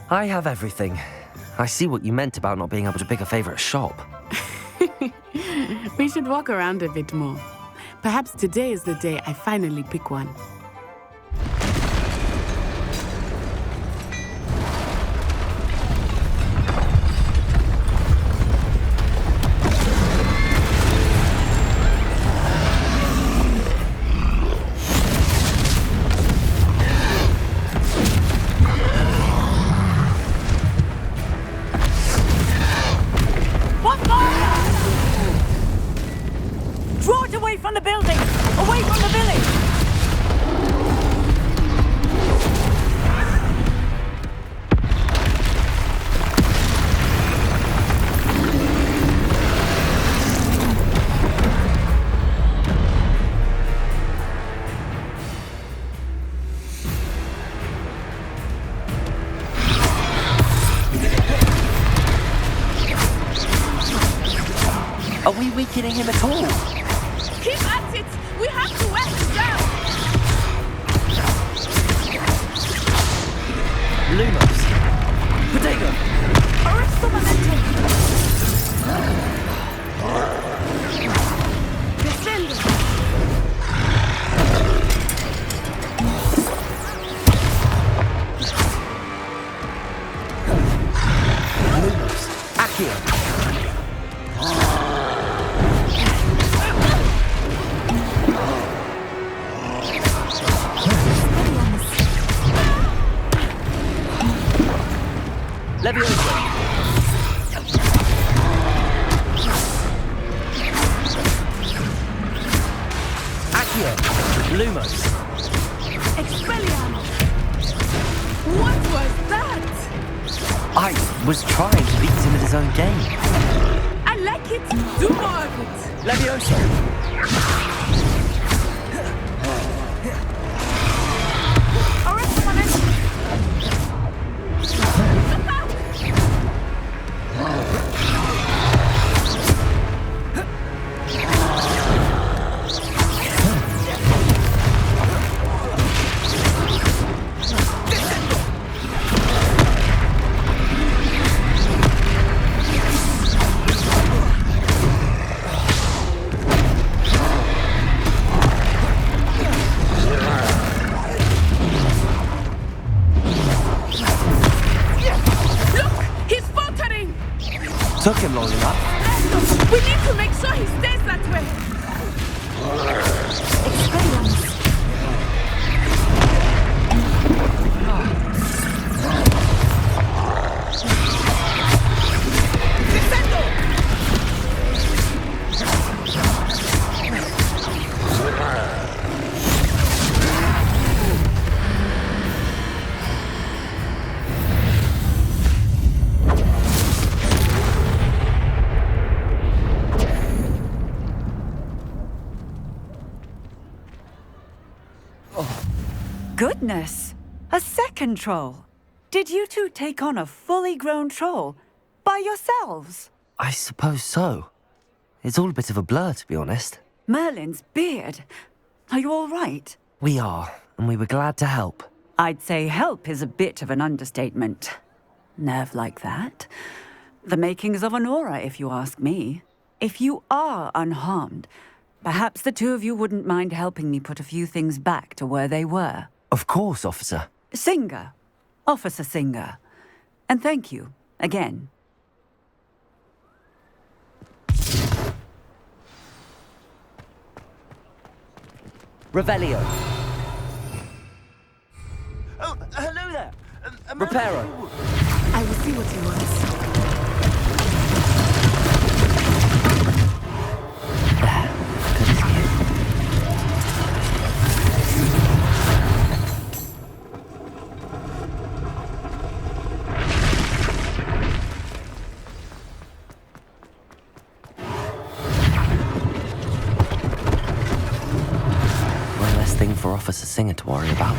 I have everything. I see what you meant about not being able to pick a favorite shop. We should walk around a bit more. Perhaps today is the day I finally pick one. Draw it away from the building! Away from the village! Are we weakening him at all? Keep at it! We have to wear him down! Lumos! Bodega! Arrest the momentum! Descendo! Lumos! Accio! Leviosa! Accio! Lumos! Expelliarmus! What was that? I was trying to beat him at his own game. I like it! Do more of it! Leviosa! Arrest the momentum! Took him long enough. We need to make sure he stays that way. Expelliarmus. Descendo. Goodness! A second troll! Did you two take on a fully grown troll? By yourselves? I suppose so. It's all a bit of a blur, to be honest. Merlin's beard. Are you all right? We are, and we were glad to help. I'd say help is a bit of an understatement. Nerve like that. The makings of an aura, if you ask me. If you are unharmed, perhaps the two of you wouldn't mind helping me put a few things back to where they were. Of course, officer. Singer. Officer Singer. And thank you, again. Revelio. Oh, hello there. Reparo. I will see what he wants. There. Good as new. One less thing for Officer Singer to worry about.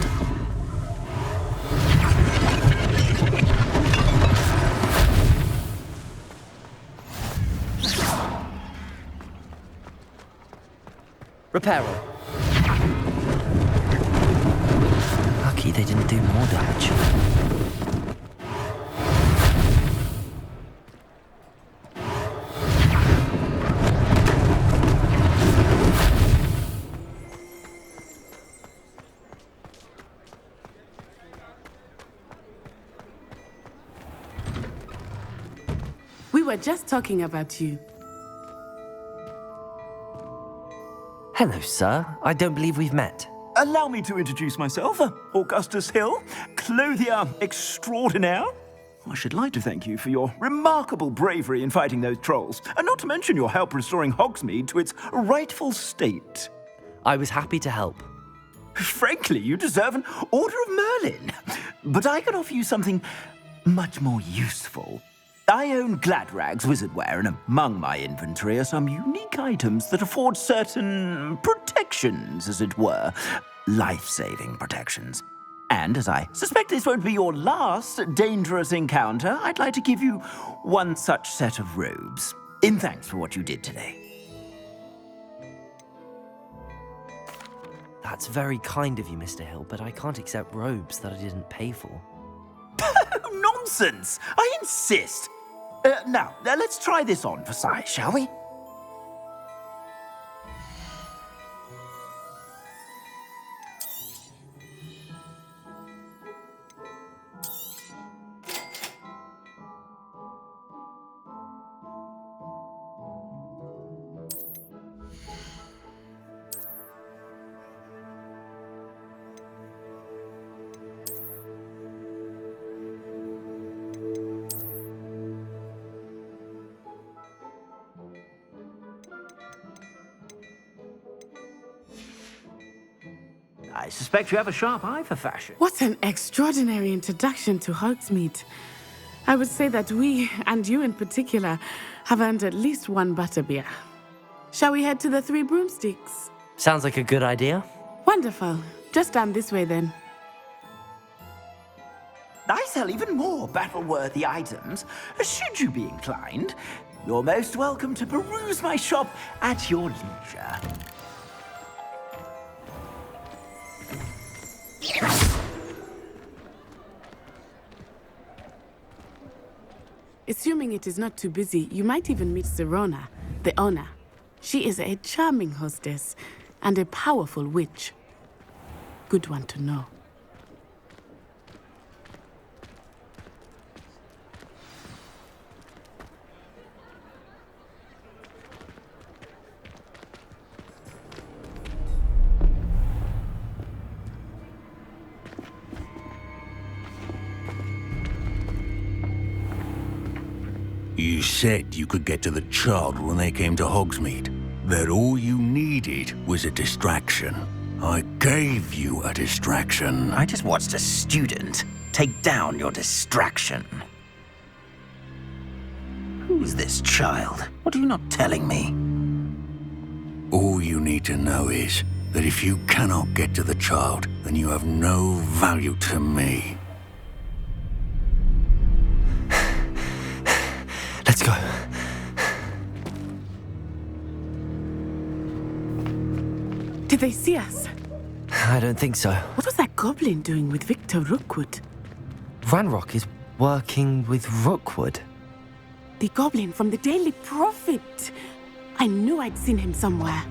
Reparo. Lucky they didn't do more damage. were just talking about you. Hello, sir. I don't believe we've met. Allow me to introduce myself, Augustus Hill, clothier extraordinaire. I should like to thank you for your remarkable bravery in fighting those trolls, and not to mention your help restoring Hogsmeade to its rightful state. I was happy to help. Frankly, you deserve an Order of Merlin. But I can offer you something much more useful. I own Gladrag's wizardware, and among my inventory are some unique items that afford certain protections, as it were. Life-saving protections. And as I suspect this won't be your last dangerous encounter, I'd like to give you one such set of robes, in thanks for what you did today. That's very kind of you, Mr. Hill, but I can't accept robes that I didn't pay for. Nonsense! I insist! Now, let's try this on for size, shall we? I suspect you have a sharp eye for fashion. What an extraordinary introduction to Hogsmeade. I would say that we, and you in particular, have earned at least one butterbeer. Shall we head to the Three Broomsticks? Sounds like a good idea. Wonderful. Just down this way then. I sell even more battle-worthy items. Should you be inclined, you're most welcome to peruse my shop at your leisure. Assuming it is not too busy, you might even meet Serona, the owner. She is a charming hostess and a powerful witch. Good one to know. You said you could get to the child when they came to Hogsmeade. That all you needed was a distraction. I gave you a distraction. I just watched a student take down your distraction. Who's this child? What are you not telling me? All you need to know is that if you cannot get to the child, then you have no value to me. Let's go. Did they see us? I don't think so. What was that goblin doing with Victor Rookwood? Ranrock is working with Rookwood. The goblin from the Daily Prophet. I knew I'd seen him somewhere.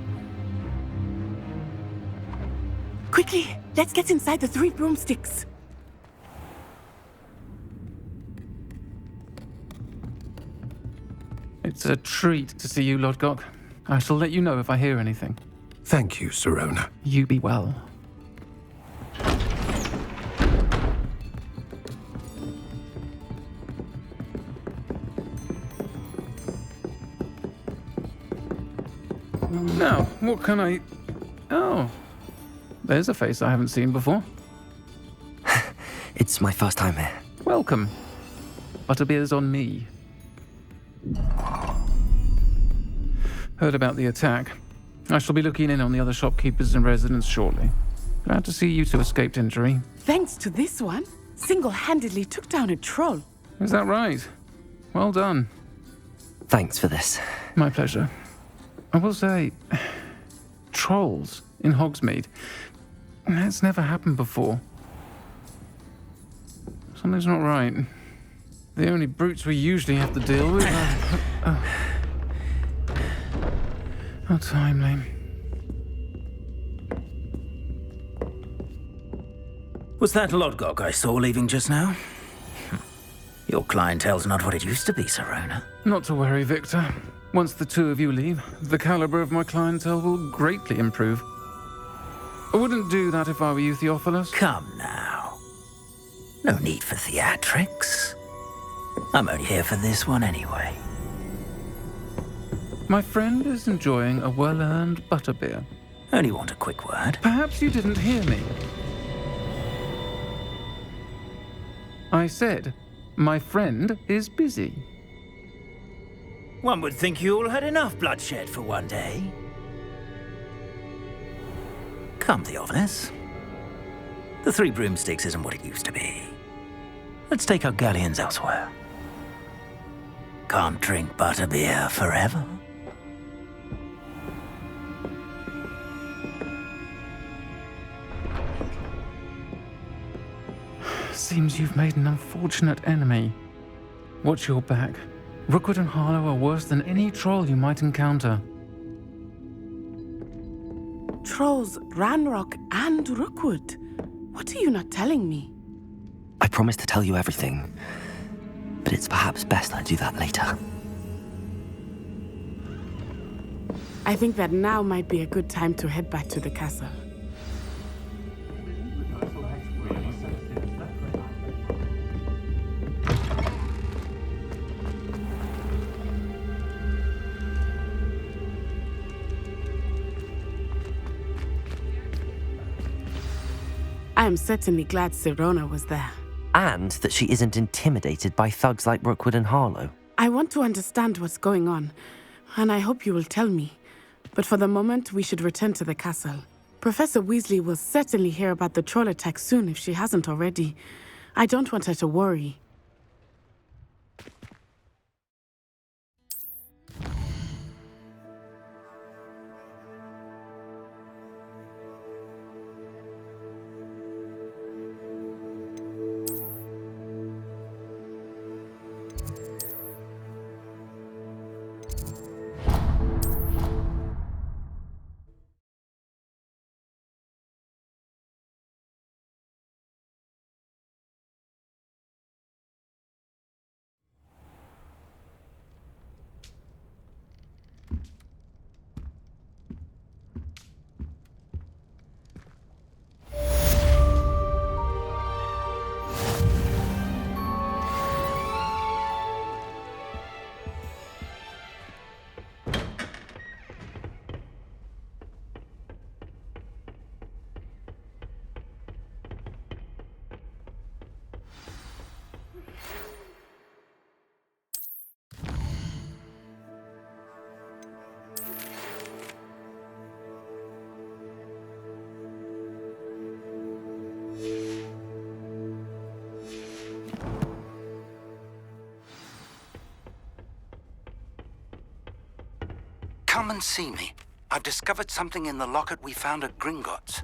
Quickly, let's get inside the Three Broomsticks. It's a treat to see you, Lodgok. I shall let you know if I hear anything. Thank you, Serona. You be well. Now, what can I... Oh, there's a face I haven't seen before. It's my first time here. Welcome. Butterbeer's on me. Heard about the attack. I shall be looking in on the other shopkeepers and residents shortly. Glad to see you two escaped injury. Thanks to this one, single-handedly took down a troll. Is that right? Well done. Thanks for this. My pleasure. I will say, trolls in Hogsmeade. That's never happened before. Something's not right. The only brutes we usually have to deal with are... How timely. Was that Lodgok I saw leaving just now? Your clientele's not what it used to be, Serona. Not to worry, Victor. Once the two of you leave, the caliber of my clientele will greatly improve. I wouldn't do that if I were you, Theophilus. Come now. No need for theatrics. I'm only here for this one anyway. My friend is enjoying a well-earned butterbeer. Only want a quick word. Perhaps you didn't hear me. I said, my friend is busy. One would think you all had enough bloodshed for one day. Come, Theophilus. The Three Broomsticks isn't what it used to be. Let's take our galleons elsewhere. Can't drink butterbeer forever. Seems you've made an unfortunate enemy. Watch your back. Rookwood and Harlow are worse than any troll you might encounter. Trolls, Ranrock, and Rookwood. What are you not telling me? I promised to tell you everything, but it's perhaps best I do that later. I think that now might be a good time to head back to the castle. I am certainly glad Serona was there. And that she isn't intimidated by thugs like Rookwood and Harlow. I want to understand what's going on, and I hope you will tell me. But for the moment, we should return to the castle. Professor Weasley will certainly hear about the troll attack soon if she hasn't already. I don't want her to worry. Come and see me. I've discovered something in the locket we found at Gringotts.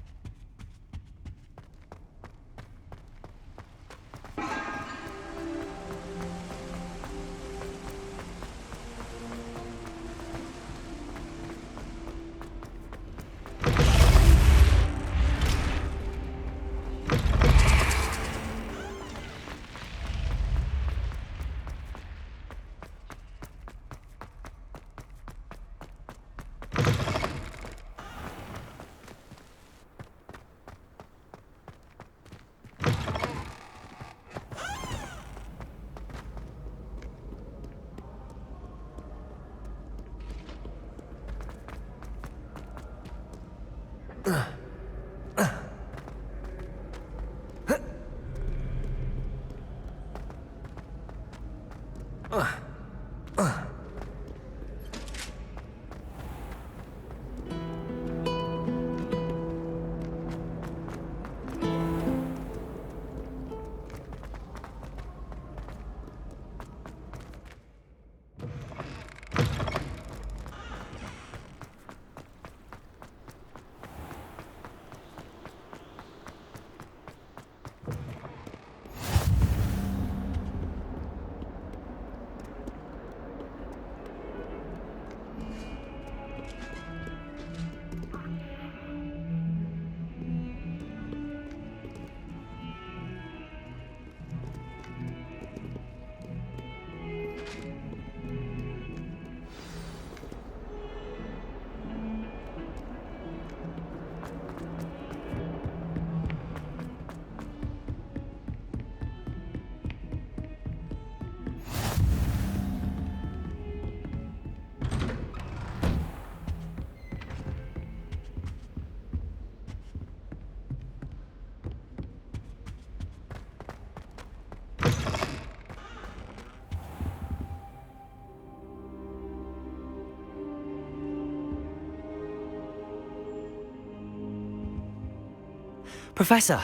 Professor,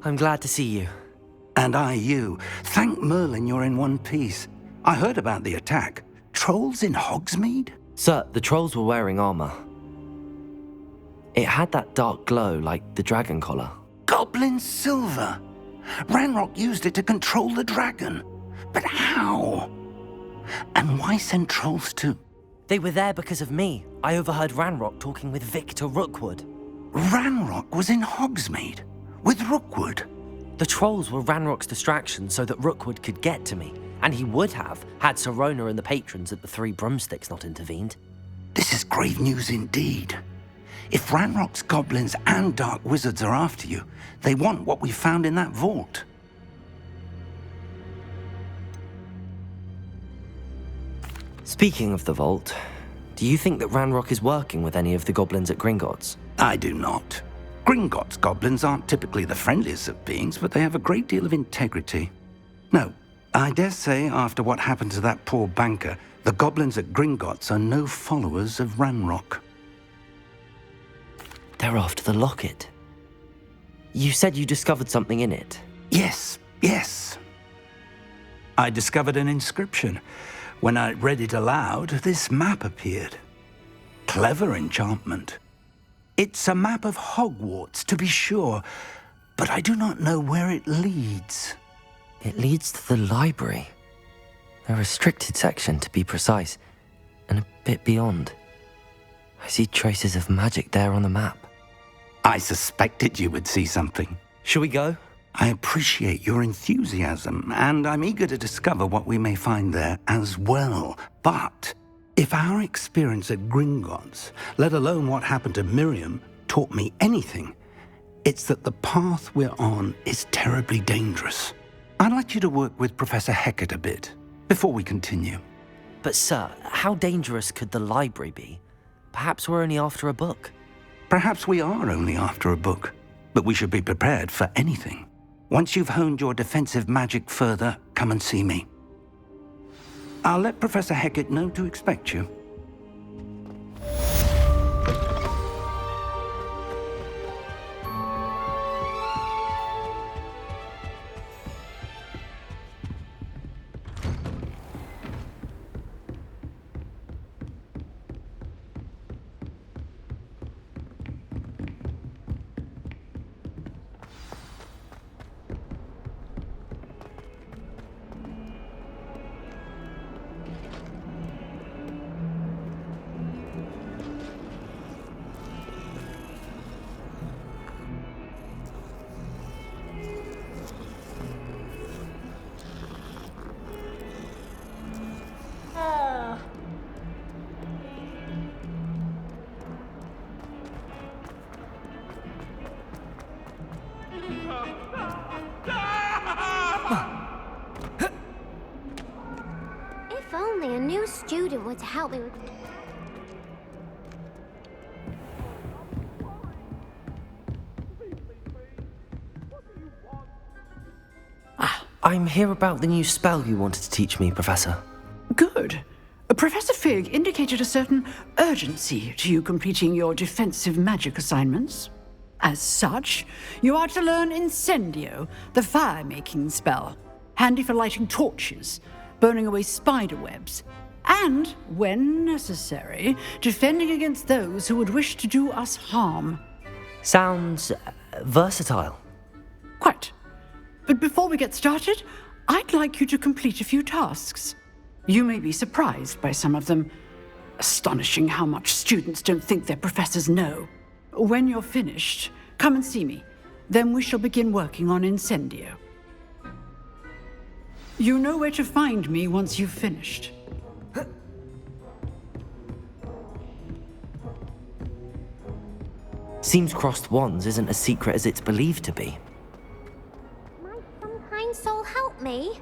I'm glad to see you. And I you. Thank Merlin you're in one piece. I heard about the attack. Trolls in Hogsmeade? Sir, the trolls were wearing armor. It had that dark glow like the dragon collar. Goblin silver. Ranrock used it to control the dragon. But how? And why send trolls to... They were there because of me. I overheard Ranrock talking with Victor Rookwood. Ranrock was in Hogsmeade? With Rookwood? The trolls were Ranrock's distraction so that Rookwood could get to me. And he would have, had Sirona and the patrons at the Three Broomsticks not intervened. This is grave news indeed. If Ranrock's goblins and dark wizards are after you, they want what we found in that vault. Speaking of the vault, do you think that Ranrock is working with any of the goblins at Gringotts? I do not. Gringotts goblins aren't typically the friendliest of beings, but they have a great deal of integrity. No, I dare say after what happened to that poor banker, the goblins at Gringotts are no followers of Ranrock. They're after the locket. You said you discovered something in it. Yes. I discovered an inscription. When I read it aloud, this map appeared. Clever enchantment. It's a map of Hogwarts, to be sure, but I do not know where it leads. It leads to the library. A restricted section, to be precise, and a bit beyond. I see traces of magic there on the map. I suspected you would see something. Shall we go? I appreciate your enthusiasm, and I'm eager to discover what we may find there as well. But if our experience at Gringotts, let alone what happened to Miriam, taught me anything, it's that the path we're on is terribly dangerous. I'd like you to work with Professor Hecat a bit before we continue. But sir, how dangerous could the library be? Perhaps we're only after a book. Perhaps we are only after a book, but we should be prepared for anything. Once you've honed your defensive magic further, come and see me. I'll let Professor Hecat know to expect you. If only a new student were to help me with... I'm here about the new spell you wanted to teach me, Professor. Good. Professor Fig indicated a certain urgency to you completing your defensive magic assignments. As such, you are to learn Incendio, the fire-making spell, handy for lighting torches, burning away spider webs, and, when necessary, defending against those who would wish to do us harm. Sounds versatile. Quite. But before we get started, I'd like you to complete a few tasks. You may be surprised by some of them. Astonishing how much students don't think their professors know. When you're finished, come and see me. Then we shall begin working on Incendio. You know where to find me once you've finished. Seems crossed wands isn't as secret as it's believed to be. Might some kind soul help me?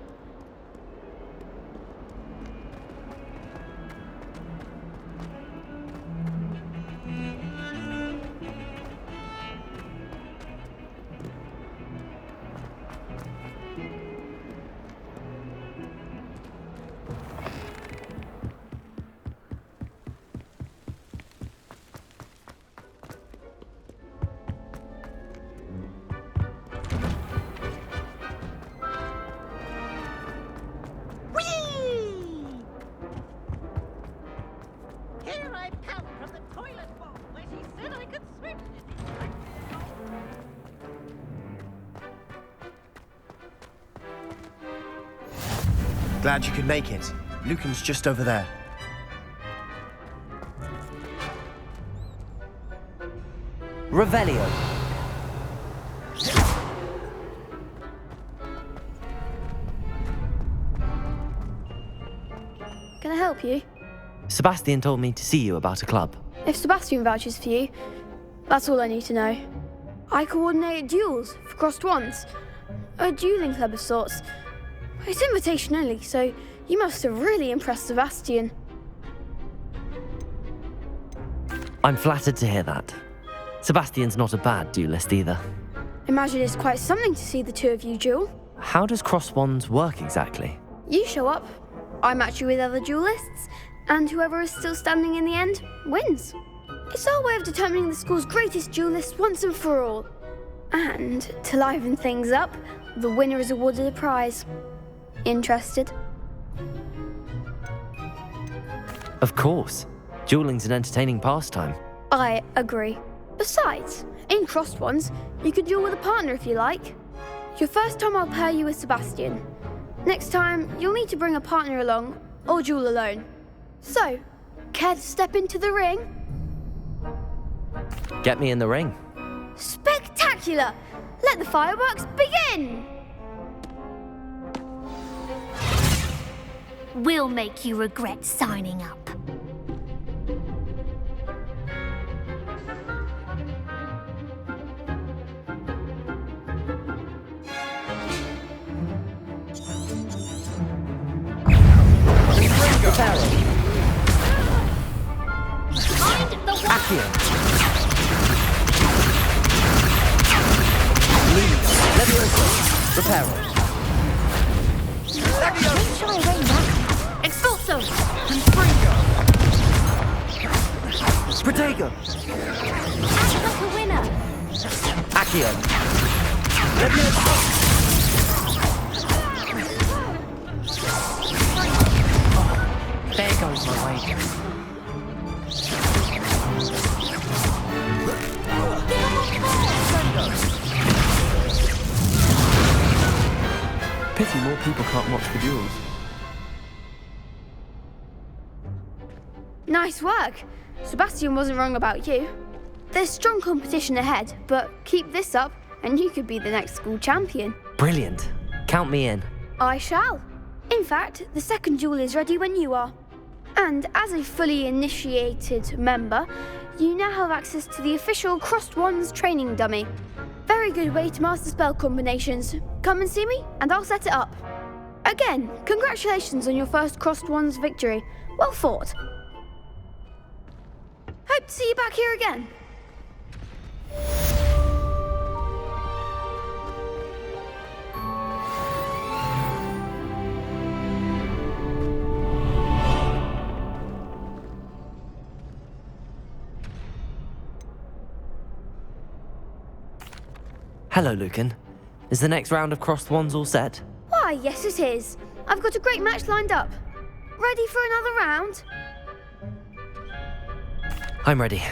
Glad you could make it. Lucan's just over there. Revelio. Can I help you? Sebastian told me to see you about a club. If Sebastian vouches for you, that's all I need to know. I coordinate duels for crossed wands. A dueling club of sorts. It's invitation only, so you must have really impressed Sebastian. I'm flattered to hear that. Sebastian's not a bad duelist either. Imagine it's quite something to see the two of you duel. How does crossed wands work exactly? You show up, I match you with other duelists, and whoever is still standing in the end wins. It's our way of determining the school's greatest duelist once and for all. And to liven things up, the winner is awarded a prize. Interested? Of course. Dueling's an entertaining pastime. I agree. Besides, in crossed ones, you can duel with a partner if you like. Your first time I'll pair you with Sebastian. Next time, you'll need to bring a partner along, or duel alone. So, care to step into the ring? Get me in the ring. Spectacular! Let the fireworks begin! We'll make you regret signing up. Mind the Accio. Levioso. Reparo. When shall I rain that? Expulso! Protego. Act like a winner! Accio. Levioso. There goes my wager. Pity more people can't watch the duels. Nice work. Sebastian wasn't wrong about you. There's strong competition ahead, but keep this up and you could be the next school champion. Brilliant. Count me in. I shall. In fact, the second duel is ready when you are. And as a fully initiated member, you now have access to the official Crossed Wands training dummy. Very good way to master spell combinations. Come and see me, and I'll set it up. Again, congratulations on your first Crossed Wands victory. Well fought. Hope to see you back here again. Hello, Lucan. Is the next round of crossed wands all set? Why, yes it is. I've got a great match lined up. Ready for another round? I'm ready.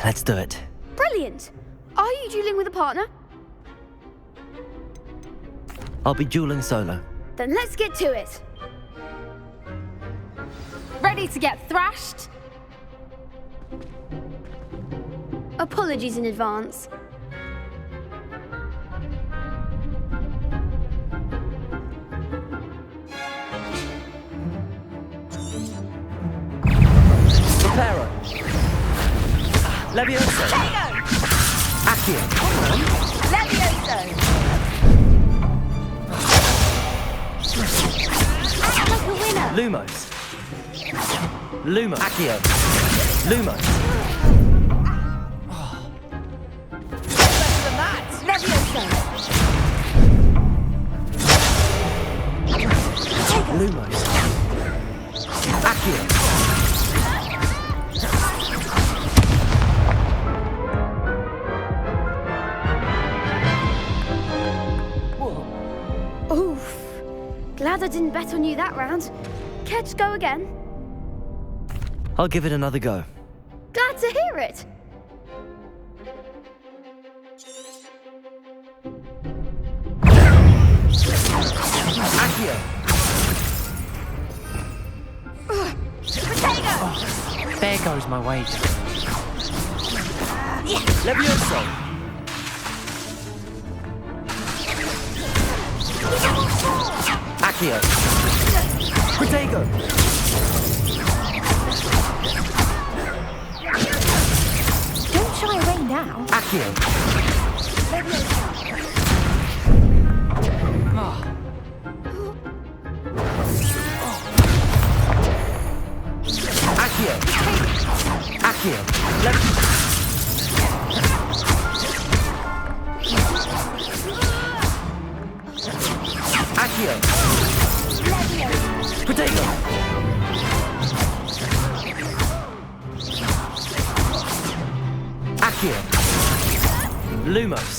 Let's do it. Brilliant. Are you dueling with a partner? I'll be dueling solo. Then let's get to it. Ready to get thrashed? Apologies in advance. Reparo. Levioso. Accio. Levioso! Act like a winner! Lumos. Lumos. Accio. Lumos. Levioso! Lumos. Accio. Oof. Glad I didn't bet on you that round. Care to go again? I'll give it another go. Glad to hear it. Accio. goes my wager. Levioso! Accio! Protego! Don't shy away now. Accio! Accio! Accio! Accio! Protego! Accio! Lumos!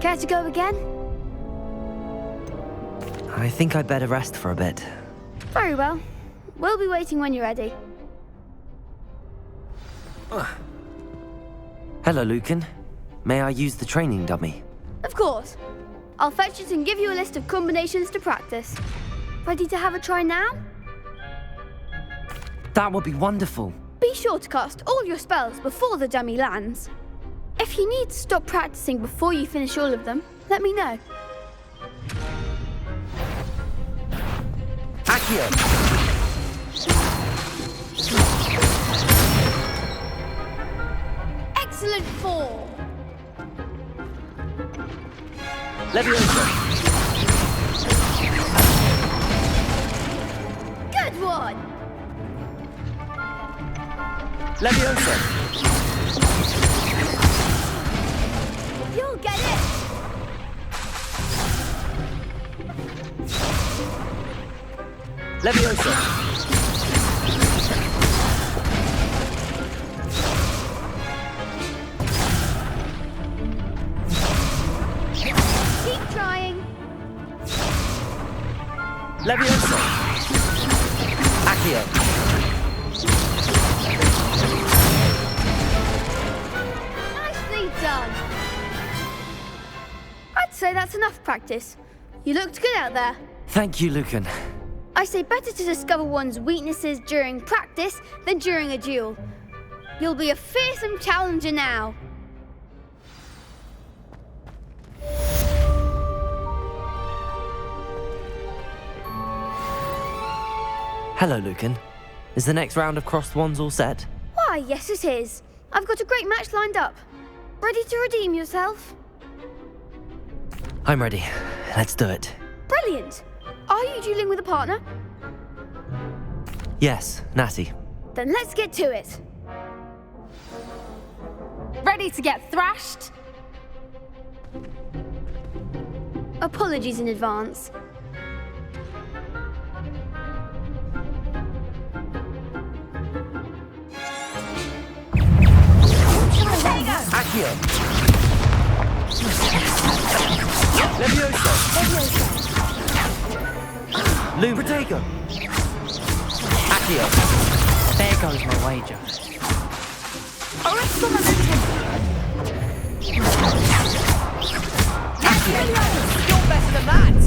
Care to go again? I think I'd better rest for a bit. Very well. We'll be waiting when you're ready. Hello, Lucan. May I use the training dummy? Of course. I'll fetch it and give you a list of combinations to practice. Ready to have a try now? That would be wonderful. Be sure to cast all your spells before the dummy lands. If you need to stop practicing before you finish all of them, let me know. Accio! Excellent form! Levioso! Good one! Levioso! You'll get it! Levioso! Keep trying! Levioso! Accio! Nicely done! I'd say that's enough practice. You looked good out there. Thank you, Lucan. I say better to discover one's weaknesses during practice than during a duel. You'll be a fearsome challenger now. Hello, Lucan. Is the next round of crossed wands all set? Why, yes it is. I've got a great match lined up. Ready to redeem yourself? I'm ready. Let's do it. Brilliant! Are you dueling with a partner? Yes, Natty. Then let's get to it. Ready to get thrashed? Apologies in advance. Accio! Levioso! Protego! Accio! There goes my wager. Accio! You're better than that!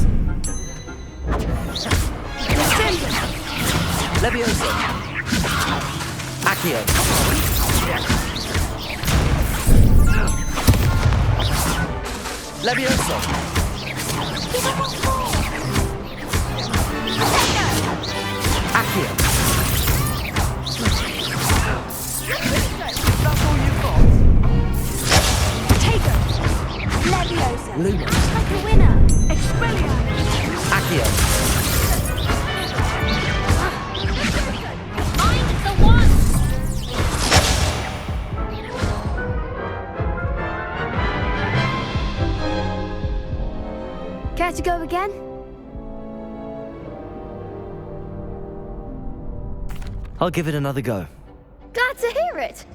Levioso! Accio! Levioso! Accio! That's all you've got? Potato. Leviosa. Lumos! Like a winner. Expelliarmus. Accio! Find the one. Care to go again? I'll give it another go. Glad to hear it.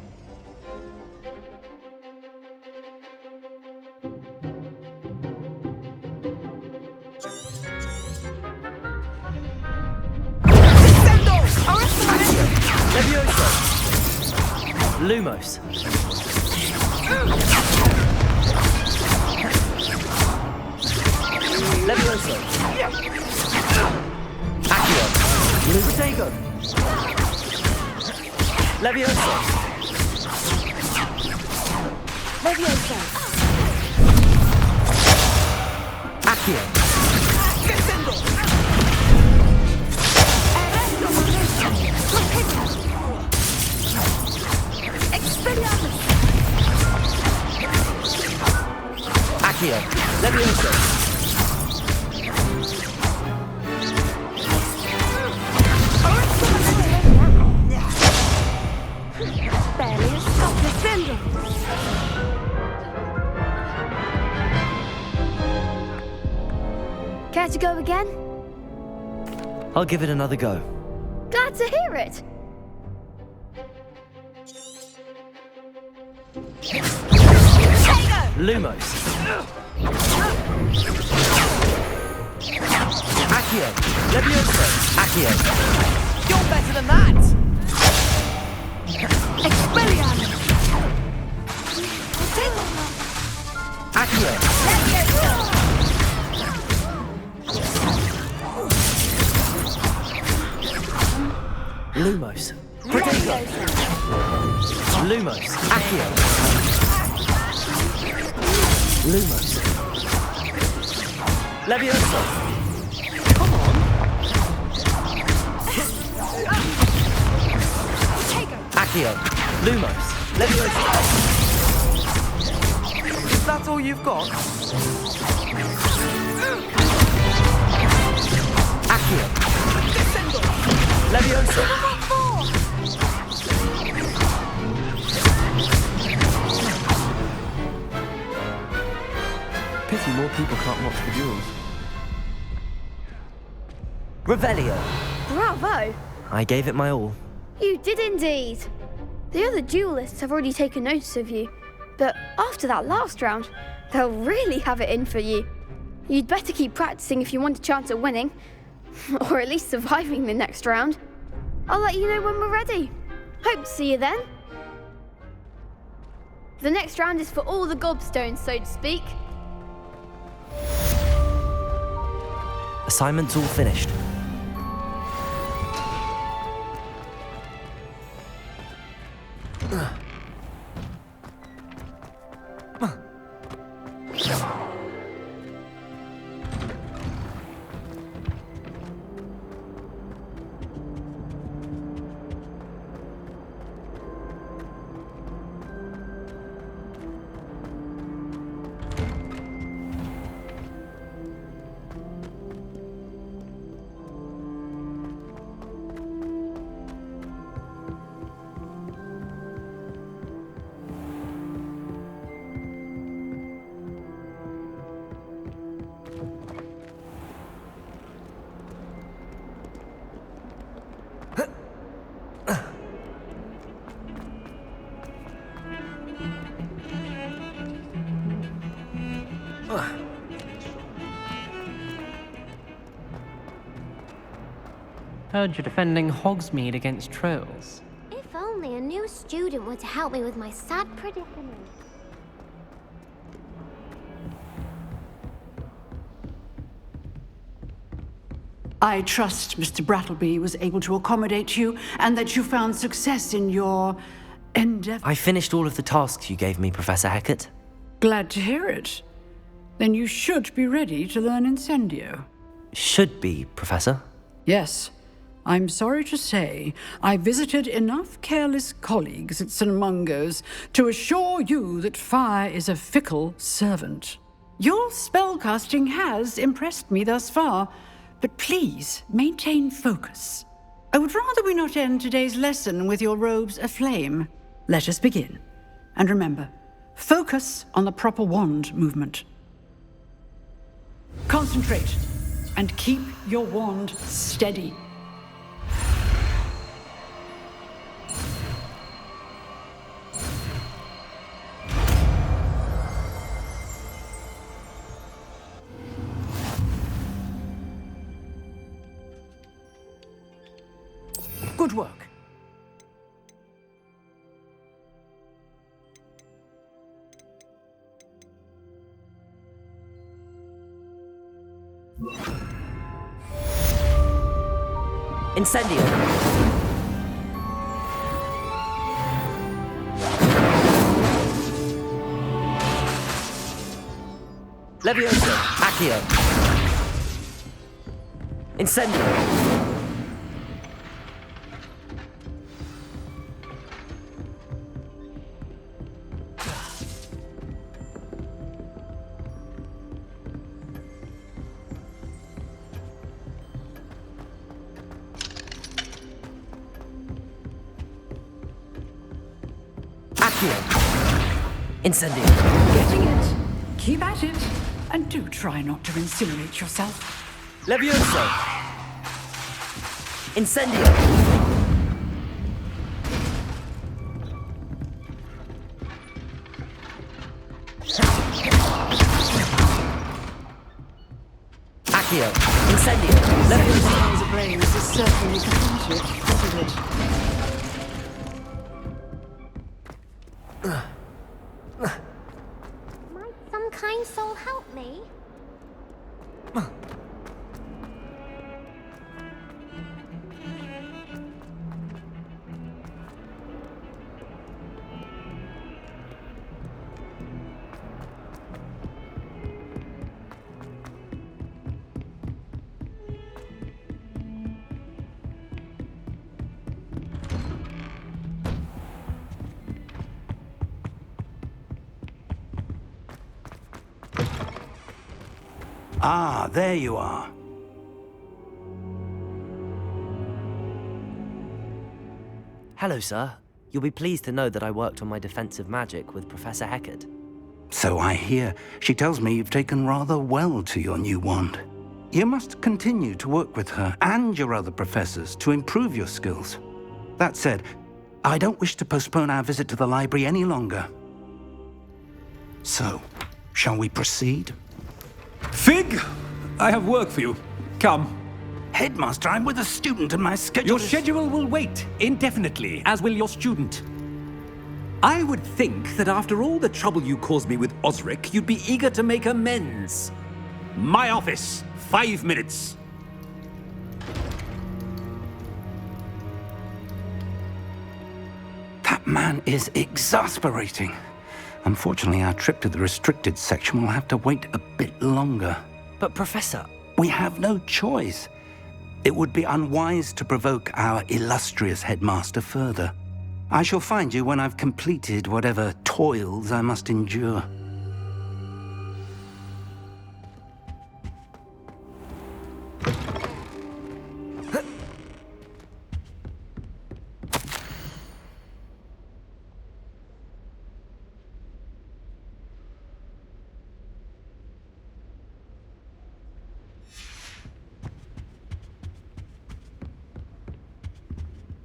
Levioso! Lumos. Levioso. Accio. Protego. Levioso. Levioso. Accio. Expelliarmus. Accio. Levioso. Barely a stop defender. Care to go again? I'll give it another go. Glad to hear it. Lumos. Accio. Levioso. Accio. You're better than that! Expelliarmus. Accio. Lumos. Protego. Lumos. Accio. Lumos. Levioso. Come on. Accio. Lumos. Levioso. Is that all you've got? Accio. Levioso. Pity more people can't watch the duels. Revelio. Bravo! I gave it my all. You did indeed. The other duelists have already taken notice of you, but after that last round, they'll really have it in for you. You'd better keep practicing if you want a chance at winning, or at least surviving the next round. I'll let you know when we're ready. Hope to see you then. The next round is for all the gobstones, so to speak. Assignment's all finished. Heard you're defending Hogsmeade against trolls. If only a new student were to help me with my sad predicament. I trust Mr. Brattleby was able to accommodate you and that you found success in your endeavor. I finished all of the tasks you gave me, Professor Hecat. Glad to hear it. Then you should be ready to learn Incendio. Should be, Professor. Yes. I'm sorry to say, I visited enough careless colleagues at St. Mungo's to assure you that fire is a fickle servant. Your spellcasting has impressed me thus far, but please maintain focus. I would rather we not end today's lesson with your robes aflame. Let us begin. And remember, focus on the proper wand movement. Concentrate and keep your wand steady. Good work. Incendio! Levioso! Accio! Incendio! Incendio! Getting it. Keep at it. And do try not to incinerate yourself. Levioso! Incendio! Accio! Incendio! Levioso! The blaze is certainly completed, isn't it? Might some kind soul help me? Ah, there you are. Hello, sir. You'll be pleased to know that I worked on my defensive magic with Professor Heckard. So I hear. She tells me you've taken rather well to your new wand. You must continue to work with her and your other professors to improve your skills. That said, I don't wish to postpone our visit to the library any longer. So, shall we proceed? Fig! I have work for you. Come. Headmaster, I'm with a student and my schedule Your schedule will wait indefinitely, as will your student. I would think that after all the trouble you caused me with Osric, you'd be eager to make amends. My office, 5 minutes. That man is exasperating. Unfortunately, our trip to the restricted section will have to wait a bit longer. But, Professor... We have no choice. It would be unwise to provoke our illustrious headmaster further. I shall find you when I've completed whatever toils I must endure.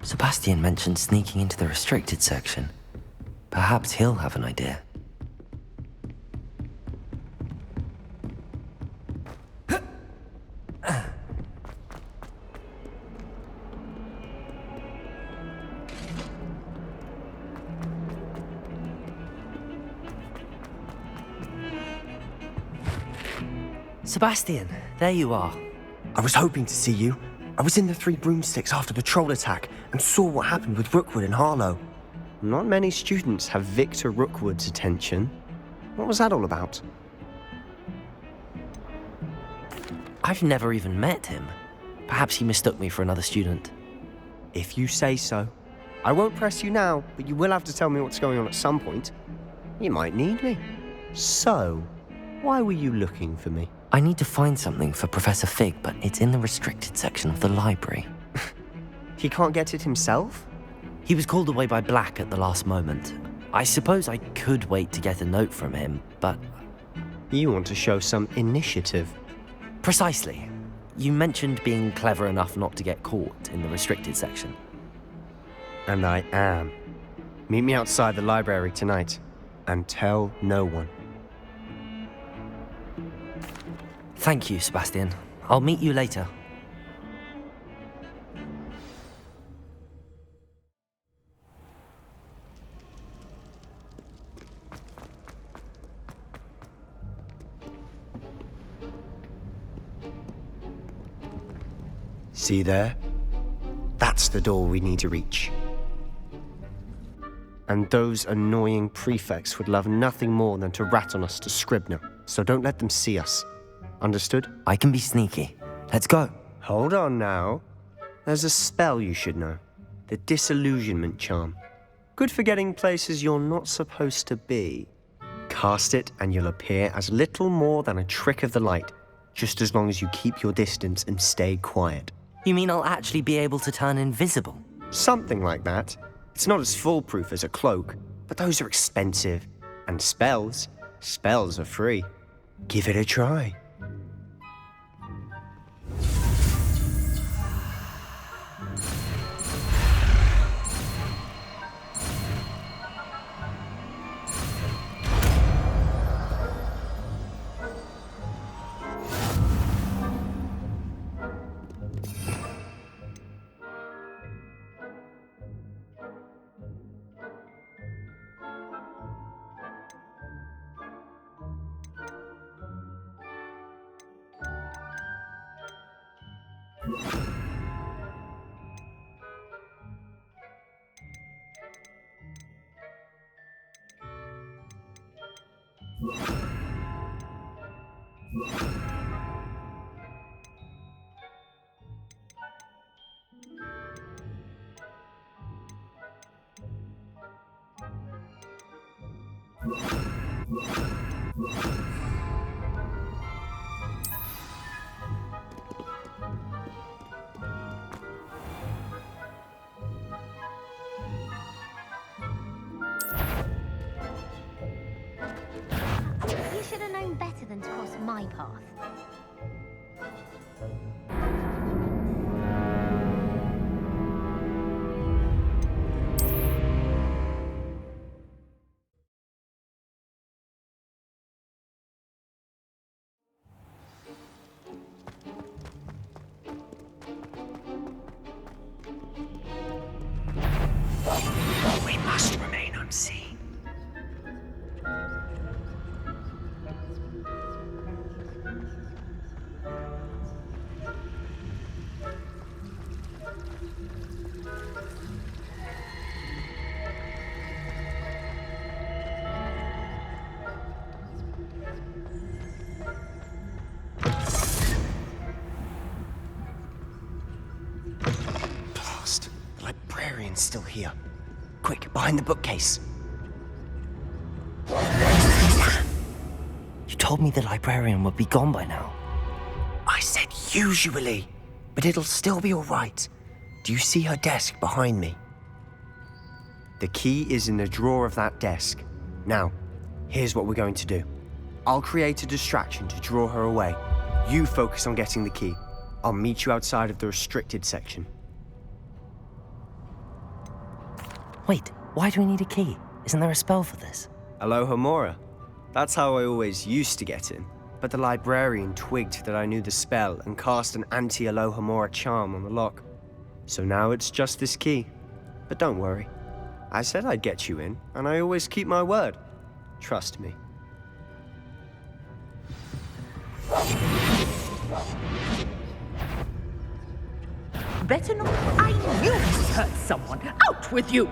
Sebastian mentioned sneaking into the restricted section. Perhaps he'll have an idea. Sebastian, there you are. I was hoping to see you. I was in the Three Broomsticks after the troll attack and saw what happened with Rookwood and Harlow. Not many students have Victor Rookwood's attention. What was that all about? I've never even met him. Perhaps he mistook me for another student. If you say so. I won't press you now, but you will have to tell me what's going on at some point. You might need me. So, why were you looking for me? I need to find something for Professor Fig, but it's in the restricted section of the library. He can't get it himself? He was called away by Black at the last moment. I suppose I could wait to get a note from him, but... You want to show some initiative. Precisely. You mentioned being clever enough not to get caught in the restricted section. And I am. Meet me outside the library tonight, and tell no one. Thank you, Sebastian. I'll meet you later. See there? That's the door we need to reach. And those annoying prefects would love nothing more than to rat on us to Scribner, so don't let them see us. Understood? I can be sneaky. Let's go. Hold on now. There's a spell you should know. The Disillusionment Charm. Good for getting places you're not supposed to be. Cast it and you'll appear as little more than a trick of the light, just as long as you keep your distance and stay quiet. You mean I'll actually be able to turn invisible? Something like that. It's not as foolproof as a cloak, but those are expensive. And spells are free. Give it a try. You should have known better than to cross my path. We must remain unseen. Blast! The librarian's still here. Quick, behind the bookcase. You told me the librarian would be gone by now. I said usually, but it'll still be all right. Do you see her desk behind me? The key is in the drawer of that desk. Now, here's what we're going to do. I'll create a distraction to draw her away. You focus on getting the key. I'll meet you outside of the restricted section. Wait, why do we need a key? Isn't there a spell for this? Alohomora. That's how I always used to get in. But the librarian twigged that I knew the spell and cast an anti-Alohomora charm on the lock. So now it's just this key. But don't worry. I said I'd get you in, and I always keep my word. Trust me. Better not. I knew you hurt someone. Out with you!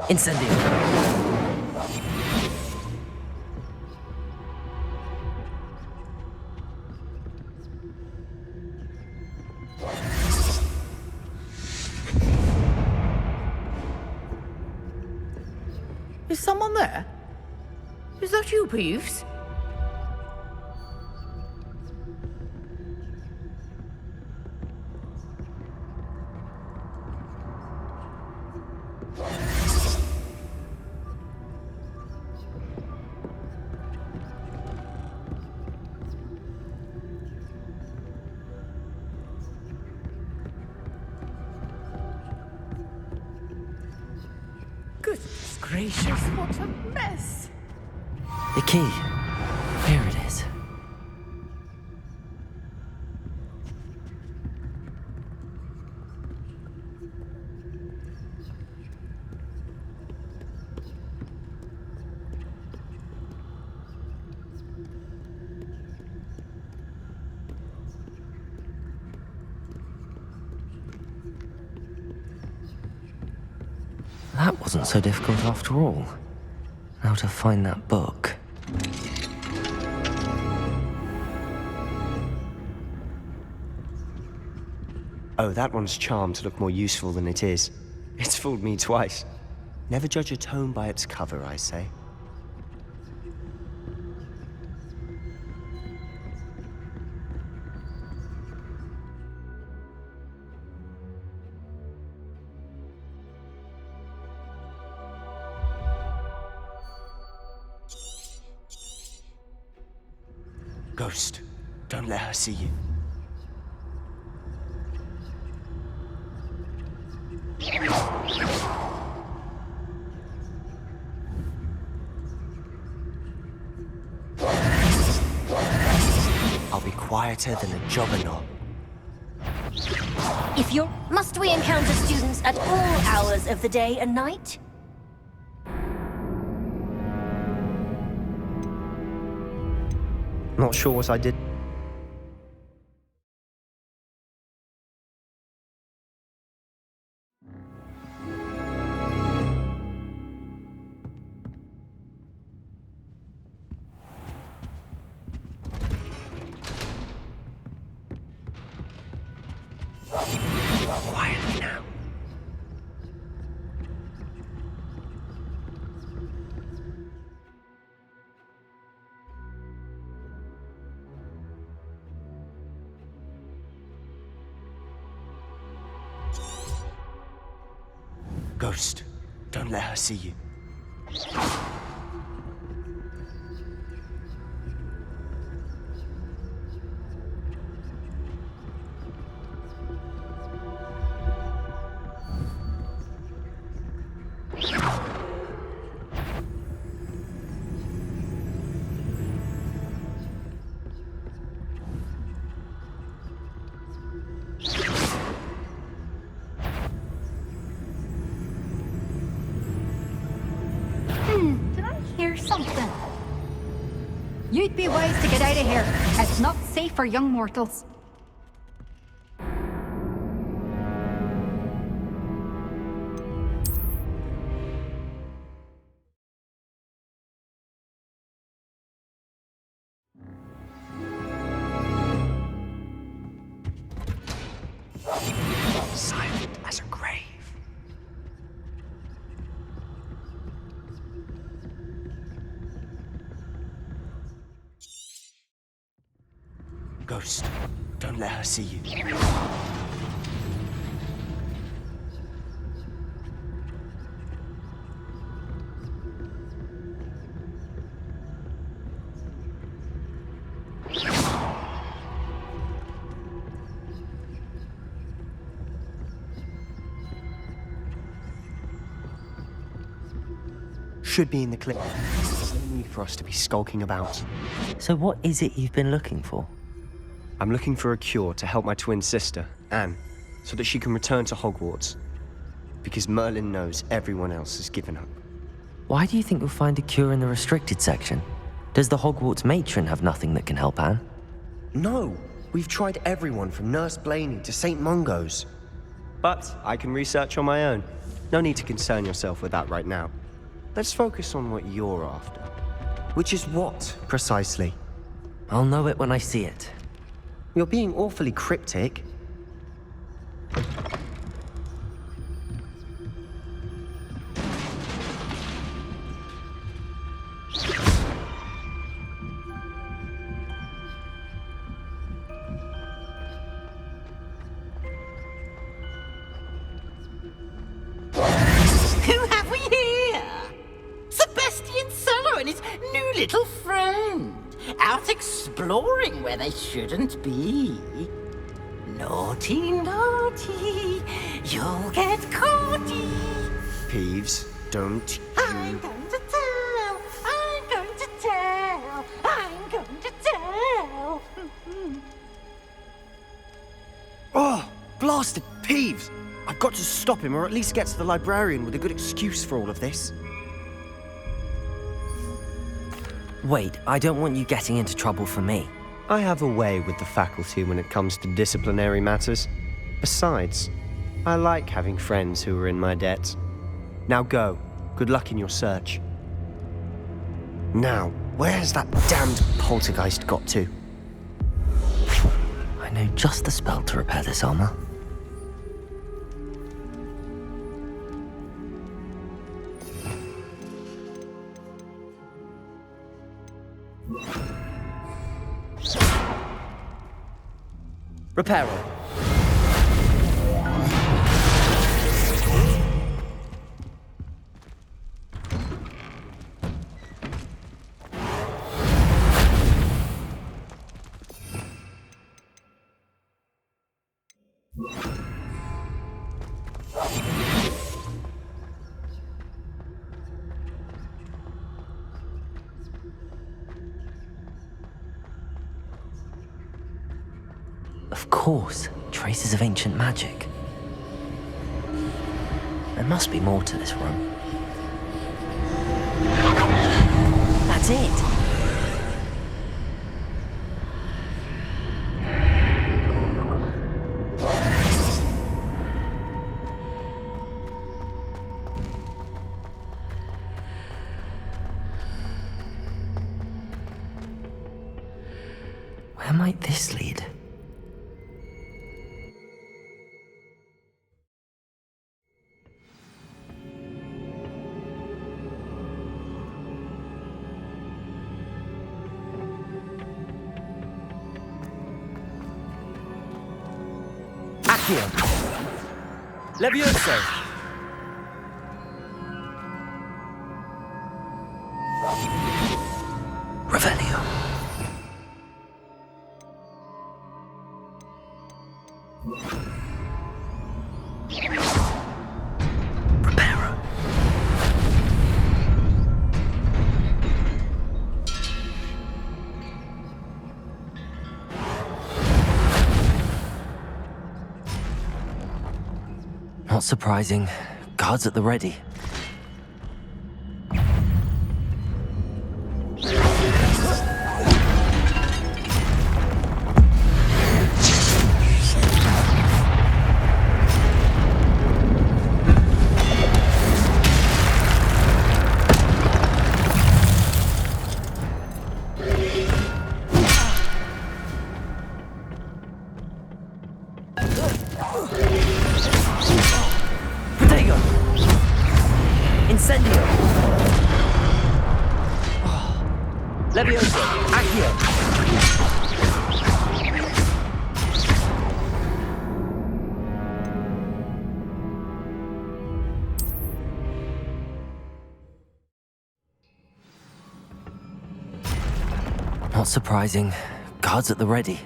Incendio. Is someone there? Is that you, Peeves? Goodness gracious, what a mess! The key. Here it is. That wasn't so difficult after all. Now to find that book. Oh, that one's charmed to look more useful than it is. It's fooled me twice. Never judge a tome by its cover, I say. Ghost, don't let her see you. I'll be quieter than a juggernaut. If you're... Must we encounter students at all hours of the day and night? Not sure what I did. Quietly now. Ghost, don't let her see you. Did I hear something? You'd be wise to get out of here. It's not safe for young mortals. Silent as a grave. Ghost, don't let her see you. Should be in the clip. There's no need for us to be skulking about. So what is it you've been looking for? I'm looking for a cure to help my twin sister, Anne, so that she can return to Hogwarts. Because Merlin knows everyone else has given up. Why do you think you'll find a cure in the restricted section? Does the Hogwarts matron have nothing that can help Anne? No! We've tried everyone from Nurse Blaney to St. Mungo's. But I can research on my own. No need to concern yourself with that right now. Let's focus on what you're after. Which is what, precisely? I'll know it when I see it. You're being awfully cryptic. Who have we here? Sebastian Sallow and his new little friend. Out exploring where they shouldn't be. Naughty, naughty, you'll get caughty. Peeves, don't I'm going to tell, I'm going to tell, I'm going to tell. Oh, blasted Peeves! I've got to stop him, or at least get to the librarian with a good excuse for all of this. Wait, I don't want you getting into trouble for me. I have a way with the faculty when it comes to disciplinary matters. Besides, I like having friends who are in my debt. Now go. Good luck in your search. Now, where's that damned poltergeist got to? I know just the spell to repair this armor. Reparo. Of course, traces of ancient magic. There must be more to this room. That's it! Where might this lead? Accio. Levioso. Revelio. Reparo. Not surprising. Guards at the ready. Protego. Incendio. Levioso. Accio. Not surprising. Guards at the ready.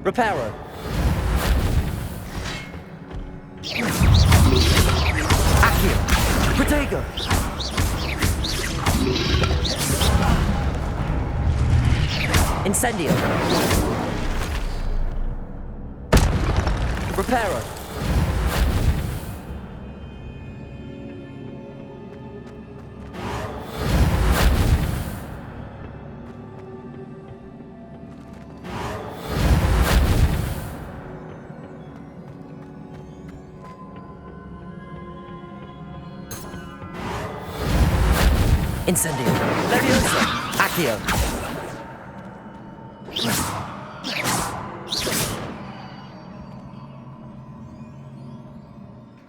Reparo. Accio. Protego. Incendio. Reparo. Incendio. Levioso. Accio.